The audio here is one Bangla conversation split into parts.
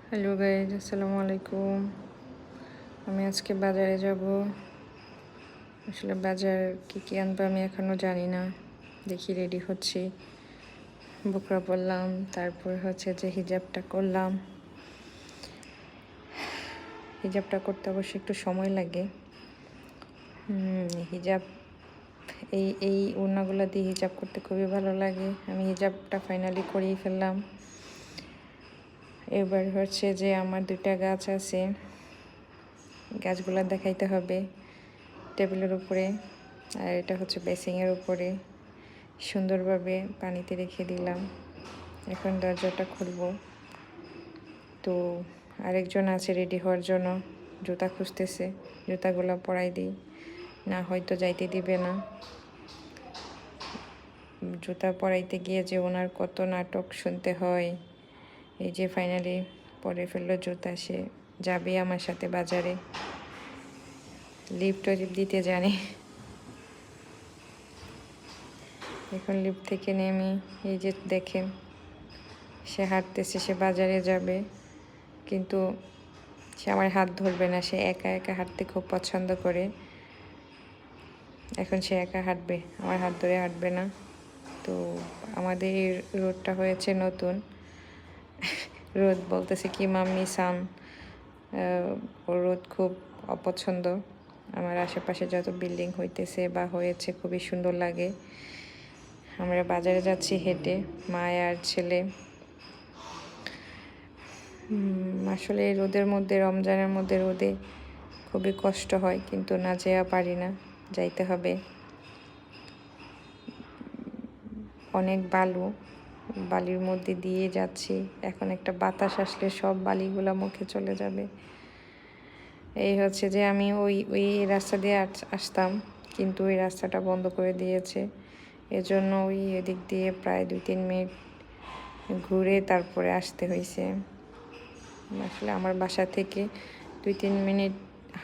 হ্যালো গাইজ, আসসালামু আলাইকুম। আমি আজকে বাজারে যাব। আসলে বাজার কি আনবো আমি এখনও জানি না। দেখি, রেডি হচ্ছি, বোরকা পরলাম, তারপর হচ্ছে যে হিজাবটা করলাম। হিজাবটা করতে অবশ্যই একটু সময় লাগে। হিজাব এই ওড়নাগুলো দিয়ে হিজাব করতে খুবই ভালো লাগে। আমি হিজাবটা ফাইনালি করেই ফেললাম। এবার হচ্ছে যে আমার 2টা গাছ আছে, গাছগুলো দেখাইতে হবে টেবিলের উপরে, আর এটা হচ্ছে বেসিংয়ের উপরে সুন্দরভাবে পানিতে রেখে দিলাম। এখন দরজাটা খুলবো। তো আরেকজন আছে রেডি হওয়ার জন্য, জুতা খুঁজতেছে, জুতাগুলো পরাই দিই, না হয়তো যাইতে দিবে না। জুতা পরাইতে গিয়ে যে ওনার কত নাটক শুনতে হয়। এই যে ফাইনালি পরে ফেললো জুতা, সে যাবে আমার সাথে বাজারে, লিফট দিতে জানে। এখন লিফট থেকে নেমে এই যে দেখেন, সে হাঁটতেছে, সে বাজারে যাবে, কিন্তু সে আমার হাত ধরবে না। সে একা একা হাঁটতে খুব পছন্দ করে। এখন সে একা হাঁটবে, আমার হাত ধরে হাঁটবে না। তো আমাদের এই রোডটা হয়েছে নতুন। রোদ বলতেছে কি মাম্মি সান, ওর রোদ খুব অপছন্দ। আমার আশেপাশে যত বিল্ডিং হইতেছে বা হয়েছে খুবই সুন্দর লাগে। আমরা বাজারে যাচ্ছি হেঁটে, মা আর ছেলে। আসলে এই রোদের মধ্যে, রমজানের মধ্যে রোদে খুবই কষ্ট হয়, কিন্তু না যেয়া পারি না, যাইতে হবে। অনেক বালির মধ্যে দিয়ে যাচ্ছি। এখন একটা বাতাস আসলে সব বালিগুলো মুখে চলে যাবে। এই হচ্ছে যে আমি ওই রাস্তা দিয়ে আসতাম, কিন্তু ওই রাস্তাটা বন্ধ করে দিয়েছে। এজন্য এদিক দিয়ে প্রায় 2-3 মিনিট ঘুরে তারপরে আসতে হয়েছে। আসলে আমার বাসা থেকে 2-3 মিনিট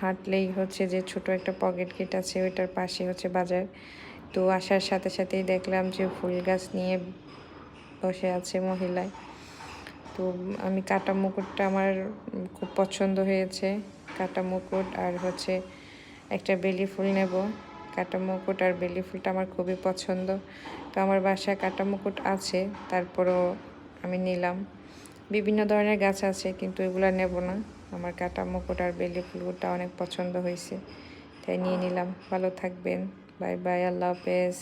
হাঁটলেই হচ্ছে যে ছোট একটা পকেট গেট আছে, ওইটার পাশে হচ্ছে বাজার। তো আসার সাথে সাথেই দেখলাম যে ফুল গাছ নিয়ে বসে আছে মহিলায়। তো আমি কাটা মুকুটটা আমার খুব পছন্দ হয়েছে, কাটা মুকুট আর হচ্ছে একটা বেলি ফুল নেব। কাটা মুকুট আর বেলি ফুলটা আমার খুবই পছন্দ। তো আমার বাসায় কাটা মুকুট আছে, তারপরও আমি নিলাম। বিভিন্ন ধরনের গাছ আছে, কিন্তু এগুলো নেব না। আমার কাটা মুকুট আর বেলি ফুলটা অনেক পছন্দ হয়েছে, তাই নিয়ে নিলাম। ভালো থাকবেন, বাই বাই, আল্লাহ হাফেজ।